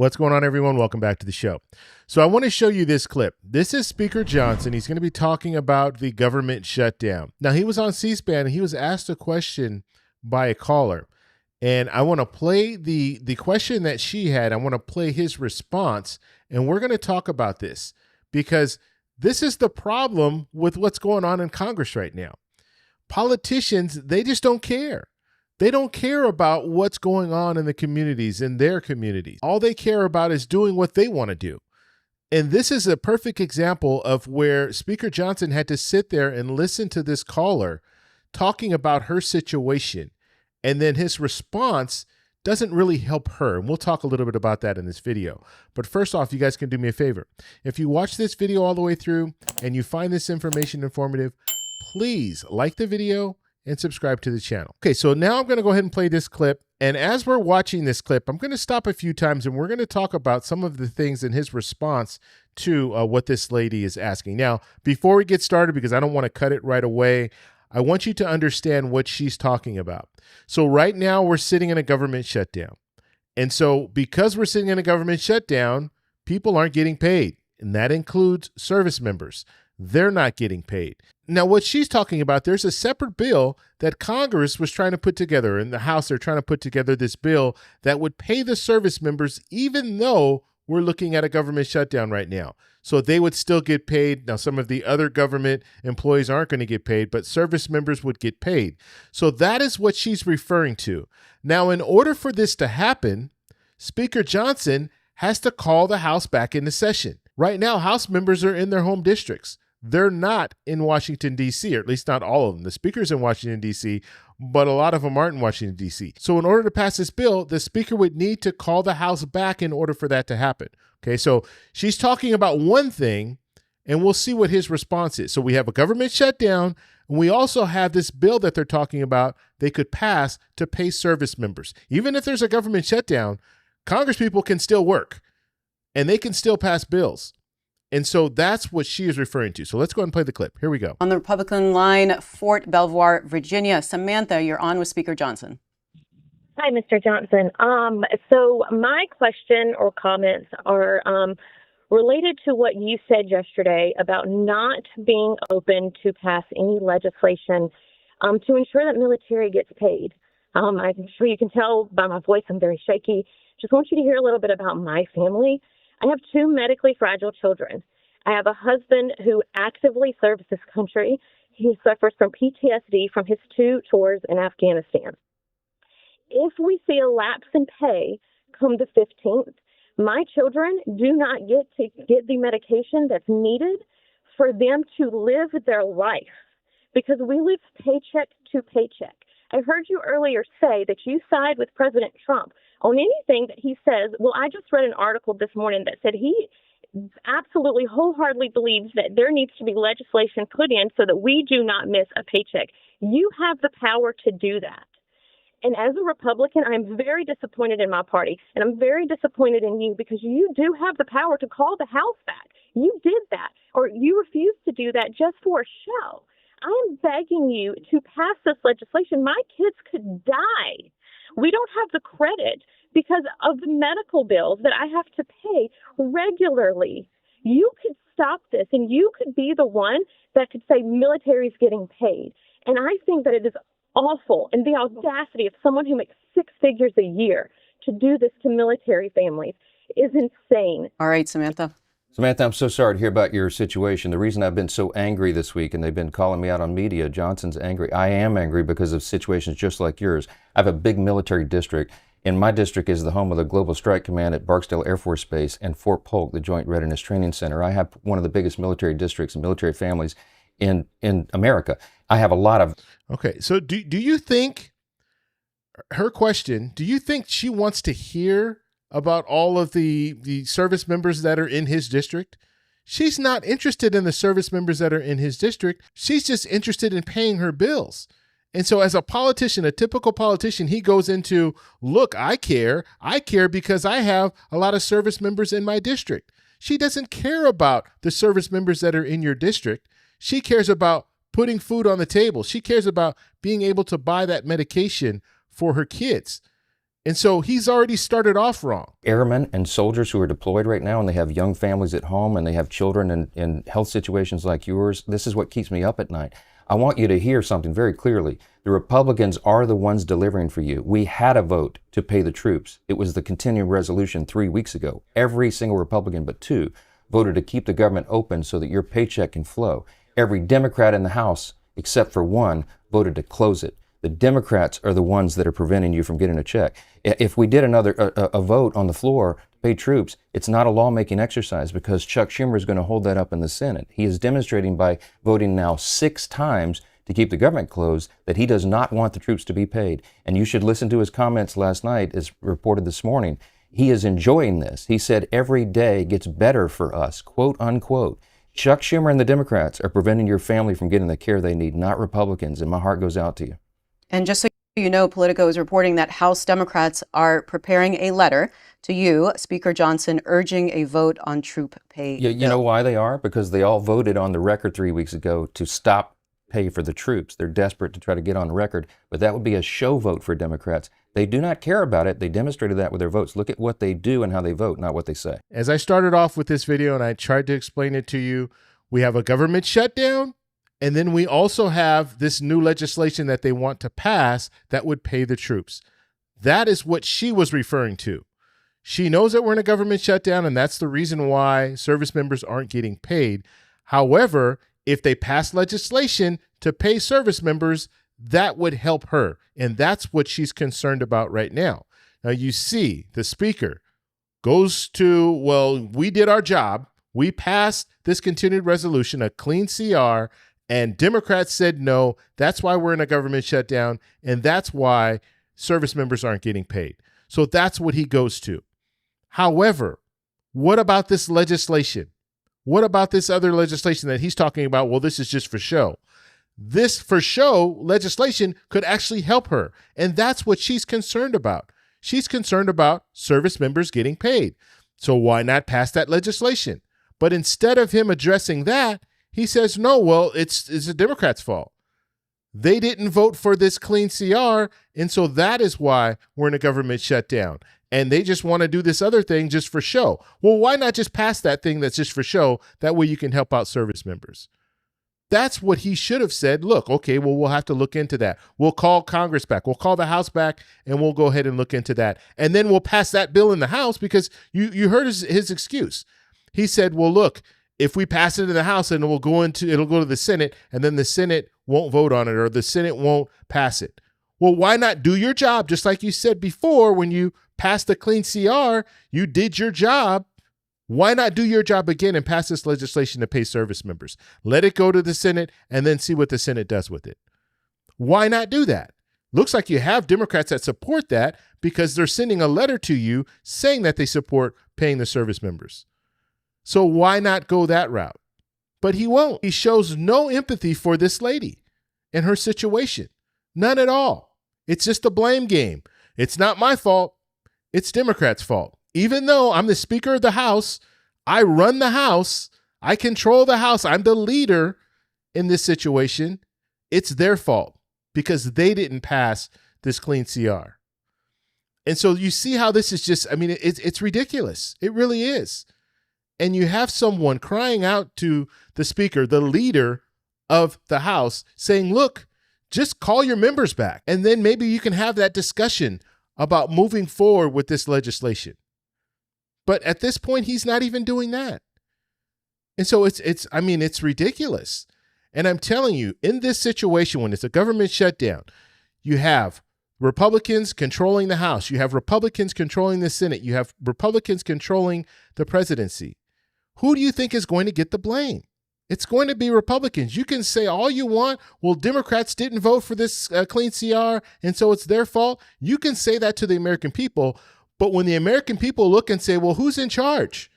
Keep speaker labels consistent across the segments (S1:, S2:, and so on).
S1: What's going on, everyone? Welcome back to the show. So I want to show you this clip. This is Speaker Johnson. He's going to be talking about the government shutdown. Now, he was on C-SPAN and he was asked a question by a caller. And I want to play the question that she had. I want to play his response. And we're going to talk about this because this is the problem with what's going on in Congress right now. Politicians, they just don't care. They don't care about what's going on in the communities, in their communities. All they care about is doing what they want to do. And this is a perfect example of where Speaker Johnson had to sit there and listen to this caller talking about her situation. And then his response doesn't really help her. And we'll talk a little bit about that in this video. But first off, you guys can do me a favor. If you watch this video all the way through and you find this information informative, please like the video and subscribe to the channel. Okay, so now I'm going to go ahead and play this clip. And as we're watching this clip, I'm going to stop a few times and we're going to talk about some of the things in his response to what this lady is asking. Now, before we get started, because I don't want to cut it right away, I want you to understand what she's talking about. So right now we're sitting in a government shutdown. And so because we're sitting in a government shutdown, people aren't getting paid. And that includes service members. They're not getting paid. Now, what she's talking about, there's a separate bill that Congress was trying to put together. In the House, they're trying to put together this bill that would pay the service members, even though we're looking at a government shutdown right now. So they would still get paid. Now, some of the other government employees aren't going to get paid, but service members would get paid. So that is what she's referring to. Now, in order for this to happen, Speaker Johnson has to call the House back into session. Right now, House members are in their home districts. They're not in Washington, D.C., or at least not all of them. The speaker's in Washington, D.C., but a lot of them aren't in Washington, D.C. So in order to pass this bill, the speaker would need to call the House back in order for that to happen. Okay, so she's talking about one thing, and we'll see what his response is. So we have a government shutdown, and we also have this bill that they're talking about they could pass to pay service members. Even if there's a government shutdown, Congress people can still work, and they can still pass bills. And so that's what she is referring to. So let's go ahead and play the clip. Here we go.
S2: On the Republican line, Fort Belvoir, Virginia. Samantha, you're on with Speaker Johnson.
S3: Hi, Mr. Johnson. So my question or comments are related to what you said yesterday about not being open to pass any legislation to ensure that military gets paid. I'm sure you can tell by my voice I'm very shaky. Just want you to hear a little bit about my family. I have two medically fragile children. I have a husband who actively serves this country. He suffers from PTSD from his 2 tours in Afghanistan. If we see a lapse in pay come the 15th, my children do not get the medication that's needed for them to live their life because we live paycheck to paycheck. I heard you earlier say that you side with President Trump on anything that he says. Well, I just read an article this morning that said he absolutely wholeheartedly believes that there needs to be legislation put in so that we do not miss a paycheck. You have the power to do that. And as a Republican, I'm very disappointed in my party, and I'm very disappointed in you because you do have the power to call the House back. You did that, or you refused to do that just for a show. I am begging you to pass this legislation. My kids could die. We don't have the credit because of the medical bills that I have to pay regularly. You could stop this, and you could be the one that could say military is getting paid. And I think that it is awful, and the audacity of someone who makes 6 figures a year to do this to military families is insane.
S2: All right, Samantha.
S4: Samantha, I'm so sorry to hear about your situation. The reason I've been so angry this week, and they've been calling me out on media, Johnson's angry. I am angry because of situations just like yours. I have a big military district, and my district is the home of the Global Strike Command at Barksdale Air Force Base and Fort Polk, the Joint Readiness Training Center. I have one of the biggest military districts and military families in America. I have a lot of...
S1: Okay, so do you think, her question, do you think she wants to hear about all of the service members that are in his district? She's not interested in the service members that are in his district. She's just interested in paying her bills. And so as a politician, a typical politician, he goes into, look, I care because I have a lot of service members in my district. She doesn't care about the service members that are in your district. She cares about putting food on the table. She cares about being able to buy that medication for her kids. And so he's already started off wrong.
S4: Airmen and soldiers who are deployed right now, and they have young families at home, and they have children in health situations like yours. This is what keeps me up at night. I want you to hear something very clearly. The Republicans are the ones delivering for you. We had a vote to pay the troops. It was the continuing resolution 3 weeks ago. Every single Republican but 2 voted to keep the government open so that your paycheck can flow. Every Democrat in the House, except for 1, voted to close it. The Democrats are the ones that are preventing you from getting a check. If we did a vote on the floor to pay troops, it's not a lawmaking exercise because Chuck Schumer is going to hold that up in the Senate. He is demonstrating by voting now 6 times to keep the government closed that he does not want the troops to be paid. And you should listen to his comments last night, as reported this morning. He is enjoying this. He said every day gets better for us, quote unquote. Chuck Schumer and the Democrats are preventing your family from getting the care they need, not Republicans. And my heart goes out to you.
S2: And just so you know, Politico is reporting that House Democrats are preparing a letter to you, Speaker Johnson, urging a vote on troop pay.
S4: You know why they are? Because they all voted on the record 3 weeks ago to stop pay for the troops. They're desperate to try to get on the record, but that would be a show vote for Democrats. They do not care about it. They demonstrated that with their votes. Look at what they do and how they vote, not what they say.
S1: As I started off with this video and I tried to explain it to you, we have a government shutdown. And then we also have this new legislation that they want to pass that would pay the troops. That is what she was referring to. She knows that we're in a government shutdown, and that's the reason why service members aren't getting paid. However, if they pass legislation to pay service members, that would help her. And that's what she's concerned about right now. Now, you see, the speaker goes to, well, we did our job. We passed this continued resolution, a clean CR, and Democrats said no. That's why we're in a government shutdown, and that's why service members aren't getting paid. So that's what he goes to. However, what about this legislation? What about this other legislation that he's talking about? Well, this is just for show. This for show legislation could actually help her, and that's what she's concerned about. She's concerned about service members getting paid. So why not pass that legislation? But instead of him addressing that, he says, no, well, it's the Democrats' fault. They didn't vote for this clean CR, and so that is why we're in a government shutdown. And they just want to do this other thing just for show. Well, why not just pass that thing that's just for show? That way you can help out service members. That's what he should have said. Look, okay, well, we'll have to look into that. We'll call Congress back. We'll call the House back, and we'll go ahead and look into that. And then we'll pass that bill in the House because you heard his excuse. He said, well, look, if we pass it in the House, and it'll go to the Senate, and then the Senate won't vote on it, or the Senate won't pass it. Well, why not do your job? Just like you said before, when you passed the clean CR, you did your job. Why not do your job again and pass this legislation to pay service members? Let it go to the Senate and then see what the Senate does with it. Why not do that? Looks like you have Democrats that support that because they're sending a letter to you saying that they support paying the service members. So why not go that route? But he won't. He shows no empathy for this lady and her situation. None at all. It's just a blame game. It's not my fault. It's Democrats' fault. Even though I'm the Speaker of the House, I run the House, I control the House, I'm the leader in this situation, it's their fault because they didn't pass this clean CR. And so you see how this is just, I mean, it's ridiculous. It really is. And you have someone crying out to the speaker, the leader of the House, saying, look, just call your members back. And then maybe you can have that discussion about moving forward with this legislation. But at this point, he's not even doing that. And so it's ridiculous. And I'm telling you, in this situation, when it's a government shutdown, you have Republicans controlling the House. You have Republicans controlling the Senate. You have Republicans controlling the presidency. Who do you think is going to get the blame? It's going to be Republicans. You can say all you want. Well, Democrats didn't vote for this clean CR, and so it's their fault. You can say that to the American people. But when the American people look and say, well, who's in charge?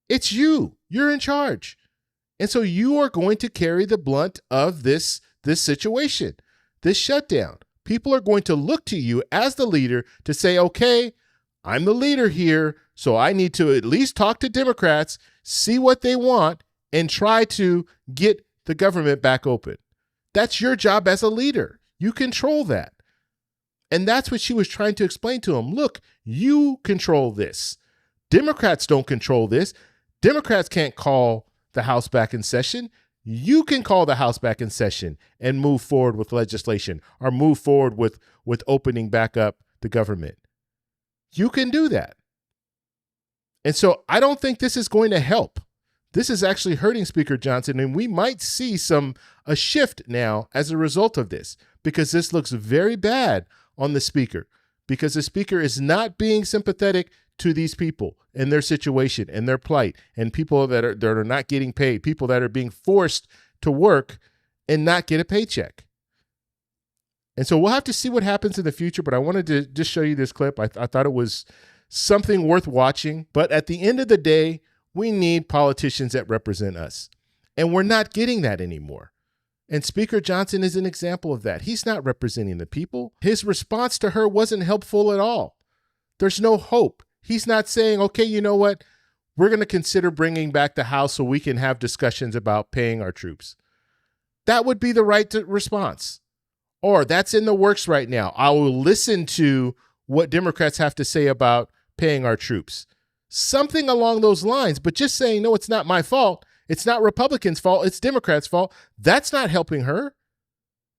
S1: It's you. You're in charge. And so you are going to carry the blunt of this situation, this shutdown. People are going to look to you as the leader to say, okay, I'm the leader here, so I need to at least talk to Democrats, see what they want, and try to get the government back open. That's your job as a leader. You control that. And that's what she was trying to explain to him. Look, you control this. Democrats don't control this. Democrats can't call the House back in session. You can call the House back in session and move forward with legislation or move forward with opening back up the government. You can do that. And so I don't think this is going to help. This is actually hurting Speaker Johnson, and we might see a shift now as a result of this, because this looks very bad on the speaker, because the speaker is not being sympathetic to these people and their situation and their plight, and people that are not getting paid, people that are being forced to work and not get a paycheck. And so we'll have to see what happens in the future, but I wanted to just show you this clip. I thought it was something worth watching. But at the end of the day, we need politicians that represent us, and we're not getting that anymore. And Speaker Johnson is an example of that. He's not representing the people. His response to her wasn't helpful at all. There's no hope. He's not saying, okay, you know what? We're going to consider bringing back the House so we can have discussions about paying our troops. That would be the right response. Or that's in the works right now. I will listen to what Democrats have to say about paying our troops. Something along those lines, but just saying, no, it's not my fault. It's not Republicans' fault. It's Democrats' fault. That's not helping her.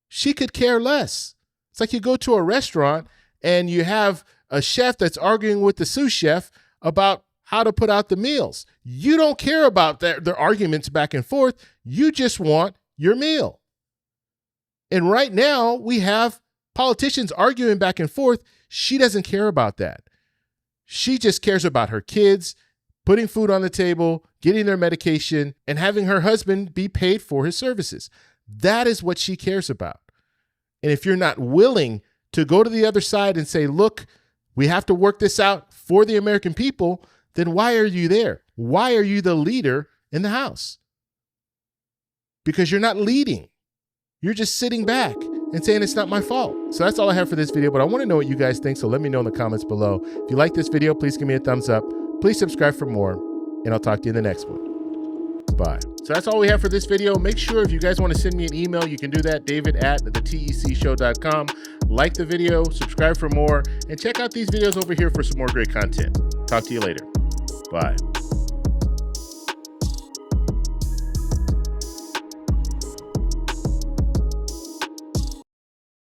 S1: She could care less. It's like you go to a restaurant and you have a chef that's arguing with the sous chef about how to put out the meals. You don't care about their arguments back and forth. You just want your meal. And right now we have politicians arguing back and forth. She doesn't care about that. She just cares about her kids, putting food on the table, getting their medication, and having her husband be paid for his services. That is what she cares about. And if you're not willing to go to the other side and say, look, we have to work this out for the American people, then why are you there? Why are you the leader in the House? Because you're not leading. You're just sitting back and saying it's not my fault. So that's all I have for this video, but I want to know what you guys think, so let me know in the comments below. If you like this video, please give me a thumbs up. Please subscribe for more, and I'll talk to you in the next one. Bye. So that's all we have for this video. Make sure if you guys want to send me an email, you can do that, david@thetecshow.com. Like the video, subscribe for more, and check out these videos over here for some more great content. Talk to you later. Bye.